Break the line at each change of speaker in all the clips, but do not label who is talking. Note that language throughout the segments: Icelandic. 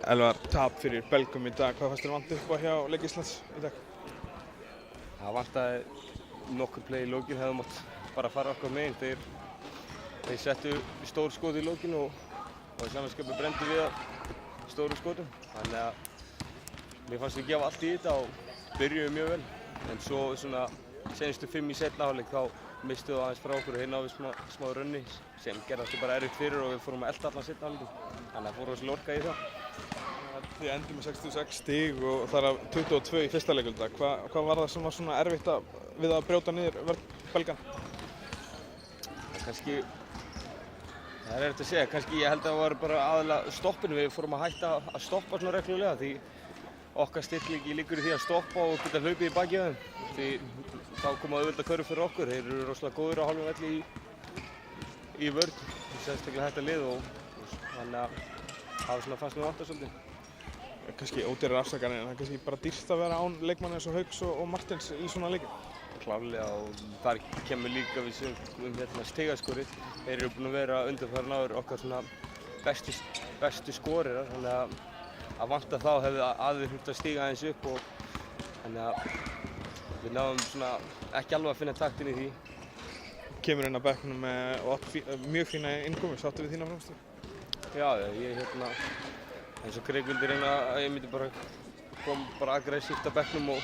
Elvar, tap fyrir Belgum í dag. Hvað fannst þér vanta upp á hjá leik Íslands í dag?
Það vantaði nokkur play í lokin, hefði mátt bara fara okkar megin. Þeir settu stór skot í lokin og í samanskapi brendu við að stóru skotum. Þannig að mér fannst við gefa allt í þetta og byrjuðum mjög vel. En svo svona seinustu 5 í seinni hálfleik þá mistum við aðeins frá okkur og hérna á við smá runni sem gerði þetta bara erfitt fyrir og við fórum að elta allan seinni hálfleikin. Þannig að fórum við svolítið orka í það.
Þið endum með 66 stig og þar af 22 í fyrsta leikulda. Hvað var það sem var svona erfitt við að brjóta niður vörn Belgan?
Það er erfitt að segja. Kannski ég held að það var bara aðalega stoppinu. Við fórum að hætta að stoppa svona reglulega því okkar styrkleiki liggur í því að stoppa og geta hlaupið í bakið á þeim. Því þá koma auðvelda körfur fyrir okkur. Þeir eru rosalega góðir á hálfum velli í vörn. Sérstaklega þetta lið og þannig að það fannst mér vanta svolítið.
Kannski ódýrar afsakanir en það er kannski bara dýrt að vera án leikmanna eins og Hauks og Martins í svona leiki.
Klárlega og þar kemur líka við sem stigaskorið. Þeir eru búin að vera undanfarin áður okkar svona bestu skorirar, þannig að vanta þá hefði aðeins þurft að stíga aðeins upp og þannig að við náðum svona ekki alveg að finna taktin í því.
Kemur inn á bekknum og átt mjög fína innkomu, sáttu við þína framstöðu?
Já, ég eins og Greg vildi reyna að ég myndi bara koma bara aggressíft á bekknum og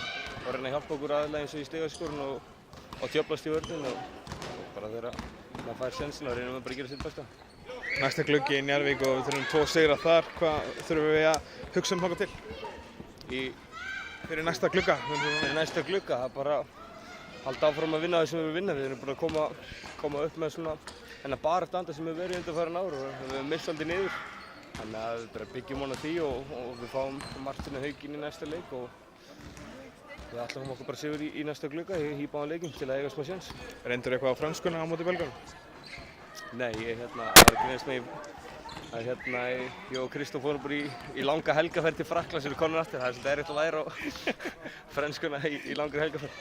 reyna að hjálpa okkur aðeins eins og í stigaskorun og djöflast í vörnin og bara þegar maður fær sensin og reynum við bara að gera sitt besta.
Næsta gluggi í Njarðvík og við þurfum 2 sigra þar. Hvað þurfum við að hugsa þangað til? Fyrir næsta glugga?
Fyrir næsta glugga, það er bara halda áfram að vinna það sem við vinna. Við erum búin að koma upp með svona þennan baráttuanda sem við verið undanfarin ár og við höfum misst svolítið niður. Þannig að við bara byggjum á því og við fáum Martin og Hauk inn í næsta leik og við ætlum okkur bara sigur í næsta glugga í báðum leikjum til að eiga smá séns.
Reyndur eitthvað á franskuna á móti Belgunum?
Nei, það var ekki neins með ég og Kristóf fórum bara í langa helgaferð til Frakklands og við komum aftur. Það er svolítið erfitt að læra á franskuna í langri helgaferð.